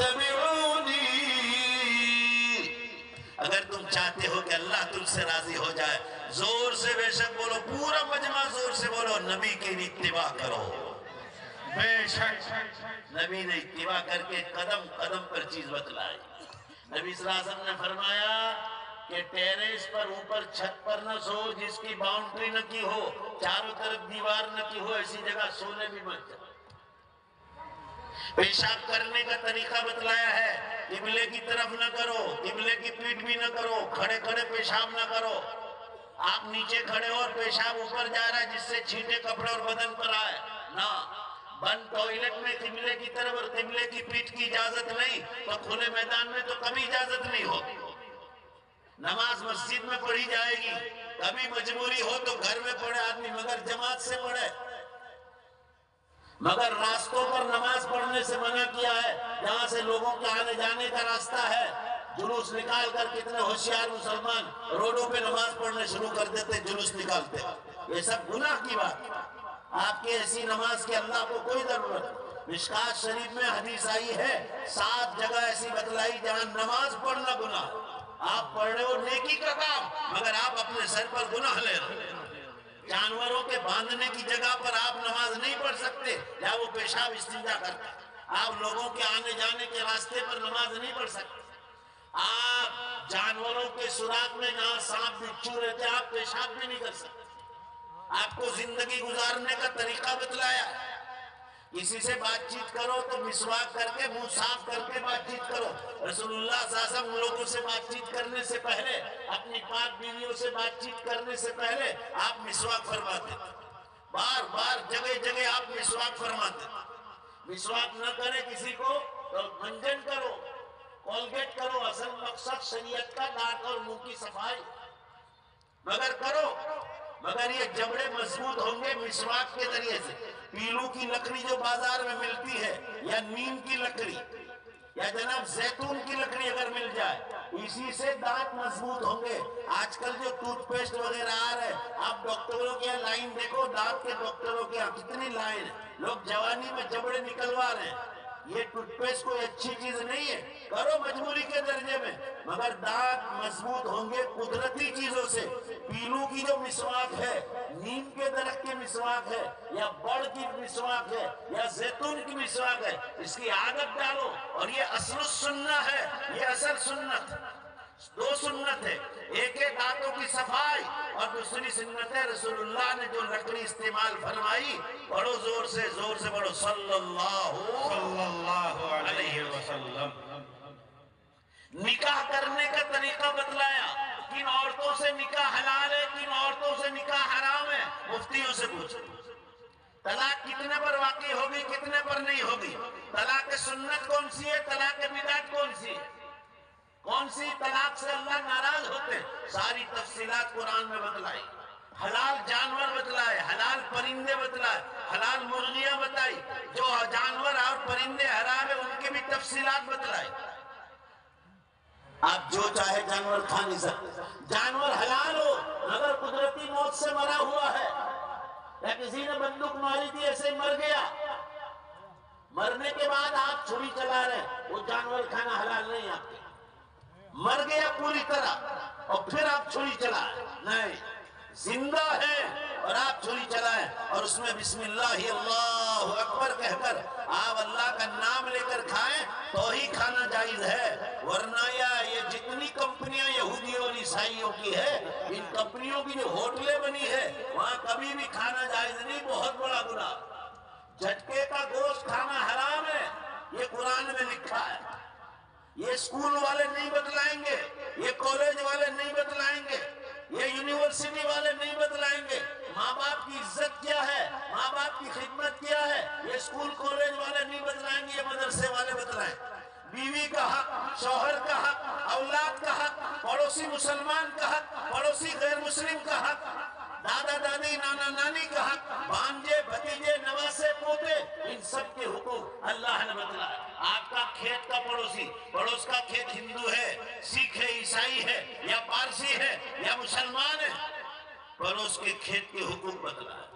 فاتبعونی، اگر تم چاہتے ہو کہ اللہ تم سے راضی ہو جائے، زور سے بے شک بولو، پورا مجمع زور سے بولو، نبی کی اتباع کرو۔ بے شک نبی نے اتباع کر کے قدم قدم پر چیز بتلائی۔ نبی صلی اللہ علیہ وسلم نے فرمایا کہ ٹیریس پر اوپر چھت پر نہ سو جس کی باؤنڈری نہ کی ہو، چاروں طرف دیوار نہ کی ہو، ایسی جگہ سونے بھی مت جاؤ۔ پیشاب کرنے کا طریقہ بتلایا ہے، قبلے کی طرف نہ کرو، قبلے کی پیٹھ بھی نہ کرو، کھڑے کھڑے پیشاب نہ کرو۔ آپ نیچے کھڑے ہو اور پیشاب اوپر جا رہا ہے جس سے چھینٹے کپڑے اور بدن پر آئے نہ۔ بند ٹوائلٹ میں قبلے کی طرف اور قبلے کی پیٹھ کی اجازت نہیں، تو کھلے میدان میں تو کبھی اجازت نہیں ہوگی۔ نماز مسجد میں پڑھی جائے گی، کبھی مجبوری ہو تو گھر میں پڑھے آدمی، مگر جماعت سے پڑھے۔ مگر راستوں پر نماز پڑھنے سے منع کیا ہے، جہاں سے لوگوں کے آنے جانے کا راستہ ہے۔ جلوس نکال کر کتنے ہوشیار مسلمان روڈوں پہ نماز پڑھنے شروع کر دیتے، جلوس نکالتے۔ یہ سب گناہ کی بات۔ آپ کی ایسی نماز کی اللہ کو کوئی ضرورت نہیں۔ مشکات شریف میں حدیث آئی ہے، 7 جگہ ایسی بتلائی جہاں نماز پڑھنا گناہ۔ آپ پڑھ رہے ہو نیکی کا کام، مگر آپ اپنے سر پر گناہ لے رہے ہو۔ جانوروں کے باندھنے کی جگہ پر آپ نماز نہیں پڑھ سکتے، یا وہ پیشاب استنجا کرتے۔ آپ لوگوں کے آنے جانے کے راستے پر نماز نہیں پڑھ سکتے۔ آپ جانوروں کے سوراخ میں جہاں سانپ بچھو رہتے آپ پیشاب بھی نہیں کر سکتے۔ آپ کو زندگی گزارنے کا طریقہ بتلایا۔ کسی سے بات چیت کرو تو مسواک کر کے، منہ صاف کر کے بات چیت کرو۔ رسول اللہ صلی اللہ علیہ وسلم لوگوں سے بات چیت کرنے سے پہلے، اپنی پاک بیویوں سے بات چیت کرنے سے پہلے آپ مسواک فرماتے، بار بار جگہ جگہ آپ مسواک فرماتے۔ مسواک نہ کرے کسی کو تو منجن کرو، کولگیٹ کرو، اصل مقصد شریعت کا دانت اور منہ کی صفائی، مگر کرو۔ مگر یہ جبڑے مضبوط ہوں گے مسواک کے ذریعے سے۔ پیلو کی لکڑی جو بازار میں ملتی ہے، یا نیم کی لکڑی، یا جناب زیتون کی لکڑی اگر مل جائے، اسی سے دانت مضبوط ہوں گے۔ آج کل جو ٹوتھ پیسٹ وغیرہ آ رہے ہیں، آپ ڈاکٹروں کی لائن دیکھو، دانت کے ڈاکٹروں کی کتنی لائن ہے، لوگ جوانی میں جبڑے نکلوا رہے ہیں۔ یہ ٹوتھ پیسٹ کوئی اچھی چیز نہیں ہے، کرو مجبوری کے درجے میں، مگر دانت مضبوط ہوں گے قدرتی چیزوں سے۔ پیلو کی جو مسواک ہے، نیم کے درخت کی مسواک ہے، یا بڑ کی مسواک ہے، یا زیتون کی مسواک ہے، اس کی عادت ڈالو۔ اور یہ اصل السنہ ہے، یہ اصل سنت۔ 2 سنت ہے، ایک ہے دانتوں کی صفائی، اور دوسری سنت ہے رسول اللہ نے جو لکڑی استعمال فرمائی۔ پڑھو زور سے پڑھو، صلی اللہ علیہ وسلم۔ نکاح کرنے کا طریقہ بتلایا، کن عورتوں سے نکاح حلال ہے، کن عورتوں سے نکاح حرام ہے، مفتیوں سے پوچھو۔ طلاق کتنے پر واقع ہوگی، کتنے پر نہیں ہوگی، طلاق سنت کون سی ہے، طلاق بدعت کون سی ہے، کون سی طلاق سے اللہ ناراض ہوتے، ساری تفصیلات قرآن میں بتلائی۔ حلال جانور بتلائے، حلال پرندے بتلائے، حلال مرغیاں بتائی، جو جانور اور پرندے حرام ہیں ان کی بھی تفصیلات بتلائی۔ آپ جو چاہے جانور کھا نہیں سکتے، جانور حلال ہو مگر قدرتی موت سے مرا ہوا ہے، یا کسی نے بندوق ماری تھی ایسے مر گیا، مرنے کے بعد آپ چھری چلا رہے ہیں، وہ جانور کھانا حلال نہیں آپ کے۔ مر گیا پوری طرح اور پھر آپ چھری چلائیں، نہیں، زندہ ہے اور آپ چھری چلائیں، اور اس میں بسم اللہ اللہ اکبر کہہ کر آپ اللہ کا نام لے کر کھائیں تو ہی کھانا جائز ہے۔ ورنہ یہ جتنی کمپنیاں یہودیوں اور عیسائیوں کی ہے، ان کمپنیوں کی جو ہوٹلیں بنی ہے وہاں کبھی بھی کھانا جائز نہیں، بہت بڑا گناہ۔ جھٹکے کا گوشت کھانا حرام ہے، یہ قرآن میں لکھا ہے۔ یہ اسکول والے نہیں بتلائیں گے، یہ کالج والے نہیں بتلائیں گے، یہ یونیورسٹی والے نہیں بتلائیں گے۔ ماں باپ کی عزت کیا ہے، ماں باپ کی خدمت کیا ہے، یہ اسکول کالج والے نہیں بتلائیں گے، یہ مدرسے والے بتلائیں گے۔ بیوی کا حق، شوہر کا حق، اولاد کا حق، پڑوسی مسلمان کا حق، پڑوسی غیر مسلم کا حق، دادا دادی نانا نانی کا حق، بھانجے بھتیجے نواسے پوتے، ان سب کے حقوق اللہ نے بتلایا۔ آپ کا کھیت کا پڑوسی، پڑوس کا کھیت ہندو ہے، سکھ ہے، عیسائی ہے، یا پارسی ہے، یا مسلمان ہے، پڑوس کے کھیت کے حقوق بتلایا۔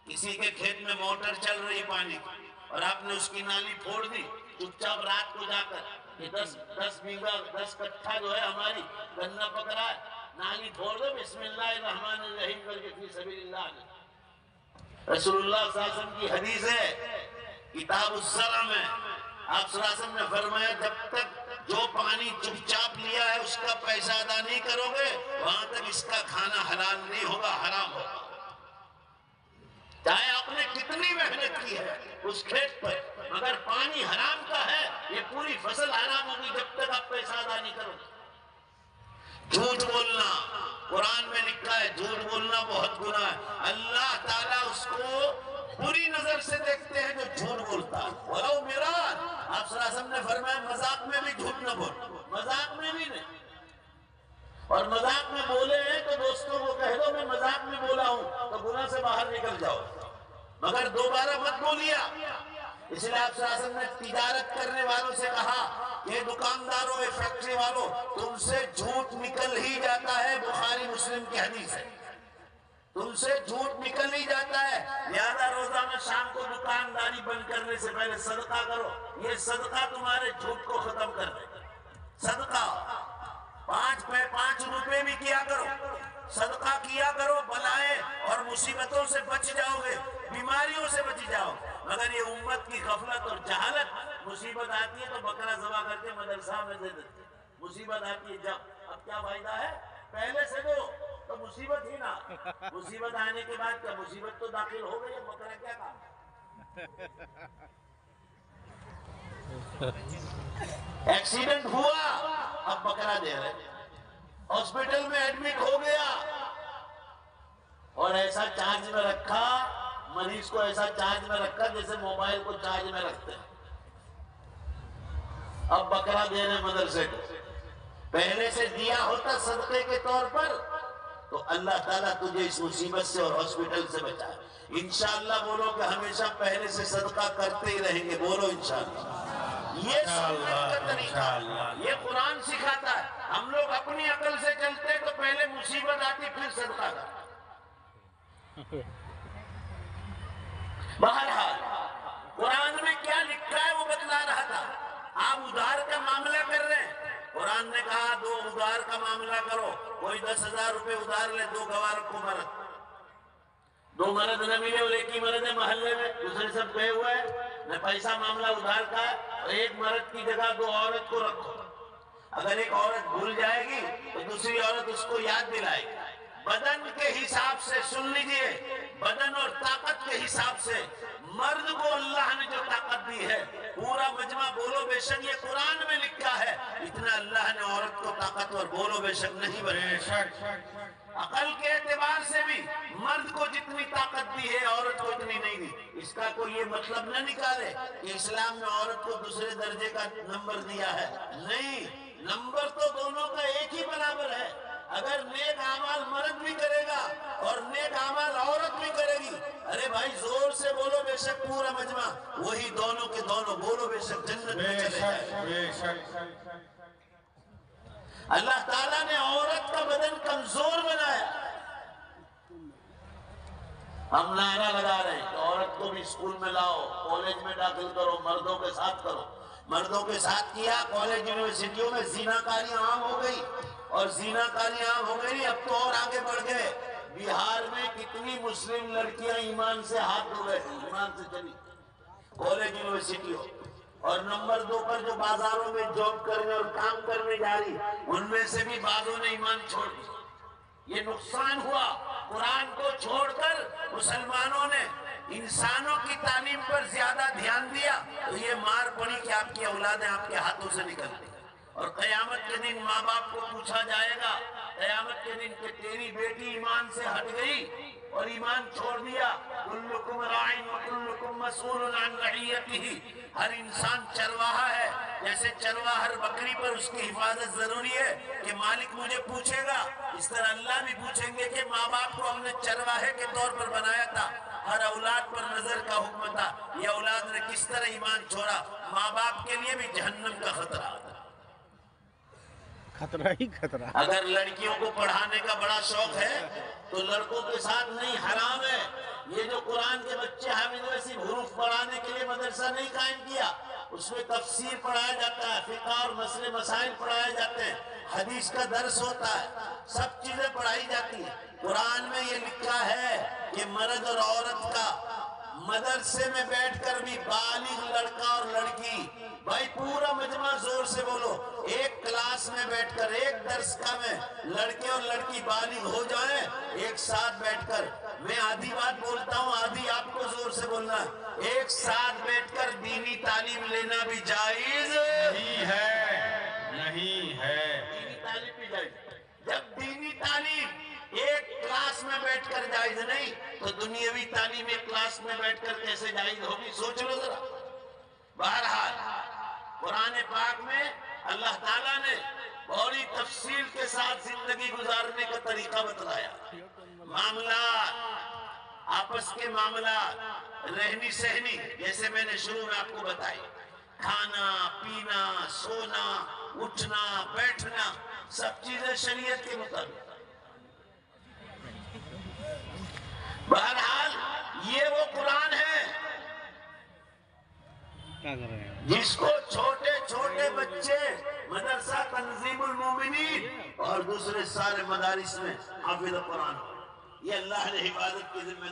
کسی کے کھیت میں موٹر چل رہی پانی کی اور آپ نے اس کی نالی پھوڑ دی، چپ چاپ رات کو جا کر یہ 10 بیگھہ 10 کٹھا جو ہے ہماری گنا پکڑا ہے، نالی کھول دو بسم اللہ الرحمن الرحیم کر کے فی سبیل اللہ۔ رسول اللہ صلی اللہ علیہ وسلم کی حدیث ہے کتاب الزرع میں، آپ صلی اللہ علیہ وسلم نے فرمایا جب تک جو پانی چپ چاپ لیا ہے اس کا پیسہ ادا نہیں کرو گے وہاں تک اس کا کھانا حلال نہیں ہوگا، حرام ہوگا۔ چاہے آپ نے کتنی محنت کی ہے اس کھیت پر، مگر پانی حرام کا ہے، یہ پوری فصل حرام ہوگی جب تک آپ پیسہ ادا نہیں کرو گے۔ جھوٹ بولنا، قرآن میں لکھا ہے جھوٹ بولنا بہت گناہ ہے، اللہ تعالیٰ اس کو بری نظر سے دیکھتے ہیں جو جھوٹ بولتا ہے۔ وَلَوْ مِرَارٍ، آپ صلی اللہ علیہ وسلم نے فرمایا مذاق میں بھی جھوٹ نہ بول، مذاق میں بھی نہیں، اور مذاق میں بولے ہیں تو دوستوں کو کہہ دو میں مذاق میں بولا ہوں تو گناہ سے باہر نکل جاؤ، مگر دوبارہ مت بولیا۔ اس لیے آپ صلی اللہ علیہ وسلم نے تجارت کرنے والوں سے کہا کہ دکانداروں یا فیکٹری والوں تم سے جھوٹ نکل ہی جاتا ہے، بخاری مسلم کی حدیث ہے، تم سے جھوٹ نکل ہی جاتا ہے، لہذا روزانہ شام کو دکانداری بند کرنے سے پہلے صدقہ کرو، یہ صدقہ تمہارے جھوٹ کو ختم کر دے گا۔ صدقہ 5 روپے بھی کیا کرو، صدقہ کیا کرو، بلائیں اور مصیبتوں سے بچ جاؤ گے، بیماریوں سے بچ جاؤ۔ مگر یہ امت کی غفلت اور جہالت، مصیبت آتی ہے تو بکرا ذبح کر کے مدرسہ میں دے دیتے، مصیبت آتی ہے جب، اب کیا فائدہ ہے، پہلے سے دو تو مصیبت ہی نہ، مصیبت آنے کے بعد کیا، مصیبت تو داخل ہو گئی ہے، بکرا کیا کام ہے؟ ایکسیڈنٹ ہوا اب بکرا دے رہے، ہاسپٹل میں ایڈمٹ ہو گیا اور ایسا چارج میں رکھا، مریض کو ایسا چارج میں رکھا جیسے موبائل کو چارج میں رکھتے ہیں، اب بکرا دے رہے مدرسے کو، پہلے سے دیا ہوتا صدقے کے طور پر تو اللہ تعالیٰ تجھے اس مصیبت سے اور ہاسپٹل سے بچائے۔ انشاءاللہ بولو کہ ہمیشہ پہلے سے صدقہ کرتے ہی رہیں گے، بولو انشاءاللہ۔ یہ سنت کا طریقہ، یہ قرآن سکھاتا ہے۔ ہم لوگ اپنی عقل سے چلتے تو پہلے مصیبت آتی پھر صدقہ کرتے۔ بہرحال قرآن میں کیا لکھا ہے وہ بتلا رہا تھا۔ آپ ادھار کا معاملہ کر رہے ہیں، قرآن نے کہا 2 ادھار کا معاملہ کرو، کوئی 10,000 روپے ادھار لے، 2 گواہ رکھو مرد، 2 مرد نہ ملے اور ایک ہی مرد ہے محلے میں، دوسرے سب گئے ہوئے ہیں، نہ پیسہ معاملہ ادھار کا ہے، اور ایک مرد کی جگہ 2 عورت کو رکھو، اگر ایک عورت بھول جائے گی تو دوسری عورت اس کو یاد دلائے گی۔ بدن کے حساب سے سن لیجئے، بدن اور طاقت کے حساب سے مرد کو اللہ نے جو طاقت دی ہے، پورا مجمع بولو بے شک یہ قرآن میں لکھا ہے، اتنا اللہ نے عورت کو طاقتور بولو بے شک نہیں بنایا۔ عقل کے اعتبار سے بھی مرد کو جتنی طاقت دی ہے عورت کو اتنی نہیں دی۔ اس کا کوئی یہ مطلب نہ نکالے کہ اسلام میں عورت کو دوسرے درجے کا نمبر دیا ہے، نہیں، نمبر تو دونوں کا ایک ہی برابر ہے۔ اگر نیک اعمال مرد بھی کرے گا اور نیک اعمال عورت بھی کرے گی، ارے بھائی زور سے بولو بے شک پورا مجمع، وہی دونوں کے دونوں بولو بے شک جنت میں چلے جائے۔ اللہ تعالیٰ نے عورت کا بدن کمزور بنایا۔ ہم نعرہ لگا رہے ہیں کہ عورت کو بھی اسکول میں لاؤ، کالج میں داخل کرو، مردوں کے ساتھ کرو، مردوں کے ساتھ کیا، کالج یونیورسٹیوں میں زیناکاری عام ہو گئی، اور زیناکاری عام ہو گئی، اب تو اور آگے بڑھ گئے۔ بہار میں کتنی مسلم لڑکیاں ایمان سے ہاتھ دھو رہے ہیں، ایمان سے چلی کالج یونیورسٹیوں، اور نمبر 2 پر جو بازاروں میں جاب کرنے اور کام کرنے جا رہی، ان میں سے بھی بعضوں نے ایمان چھوڑ دیا۔ یہ نقصان ہوا، قرآن کو چھوڑ کر مسلمانوں نے انسانوں کی تعلیم پر زیادہ دھیان دیا تو یہ مار پڑی کہ آپ کی اولادیں آپ کے ہاتھوں سے نکل گئی، اور قیامت کے دن ماں باپ کو پوچھا جائے گا، قیامت کے دن کہ تیری بیٹی ایمان سے ہٹ گئی اور ایمان چھوڑ دیا، کلکم راعٍ وکلکم مسئول عن رعیتہ، ہر انسان چرواہا ہے، جیسے چرواہا ہر بکری پر اس کی حفاظت ضروری ہے کہ مالک مجھے پوچھے گا، اس طرح اللہ بھی پوچھیں گے کہ ماں باپ کو ہم نے چرواہے کے طور پر بنایا تھا، ہر اولاد پر نظر کا حکم تھا، یہ اولاد نے کس طرح ایمان چھوڑا، ماں باپ کے لیے بھی جہنم کا خطرہ تھا۔ خطرہ ہی خطرہ۔ اگر لڑکیوں کو پڑھانے کا بڑا شوق ہے تو لڑکوں کے ساتھ نہیں، حرام ہے۔ یہ جو قرآن کے بچے حامد ویسی حروف پڑھانے کے لیے مدرسہ نہیں قائم کیا، اس میں تفسیر پڑھایا جاتا ہے، فقہ اور مسئلے مسائل پڑھائے جاتے ہیں، حدیث کا درس ہوتا ہے، سب چیزیں پڑھائی جاتی ہیں۔ قرآن میں یہ لکھا ہے کہ مرد اور عورت کا مدرسے میں بیٹھ کر بھی بالغ لڑکا اور لڑکی، بھائی پورا مجمع زور سے بولو، ایک کلاس میں بیٹھ کر ایک درس کا میں لڑکے اور لڑکی بالغ ہو جائیں ایک ساتھ بیٹھ کر، میں آدھی بات بولتا ہوں آدھی آپ کو زور سے بولنا ہے، ایک ساتھ بیٹھ کر دینی تعلیم لینا بھی جائز نہیں ہے دینی تعلیم بھی جائز۔ جب دینی تعلیم ایک کلاس میں بیٹھ کر جائز نہیں تو دنیاوی تعلیم ایک کلاس میں بیٹھ کر کیسے جائز ہوگی؟ سوچ لو ذرا۔ بہرحال قرآن پاک میں اللہ تعالیٰ نے بڑی تفصیل کے ساتھ زندگی گزارنے کا طریقہ بتلایا، معاملات، آپس کے معاملات، رہنی سہنی، جیسے میں نے شروع میں آپ کو بتائی، کھانا پینا سونا اٹھنا بیٹھنا سب چیزیں شریعت کے مطابق۔ بہرحال یہ وہ قرآن ہے جس کو چھوٹے چھوٹے بچے مدرسہ تنظیم المومنین اور دوسرے سارے مدارس میں حافظ قرآن، یہ اللہ نے حفاظت کی ذمہ داری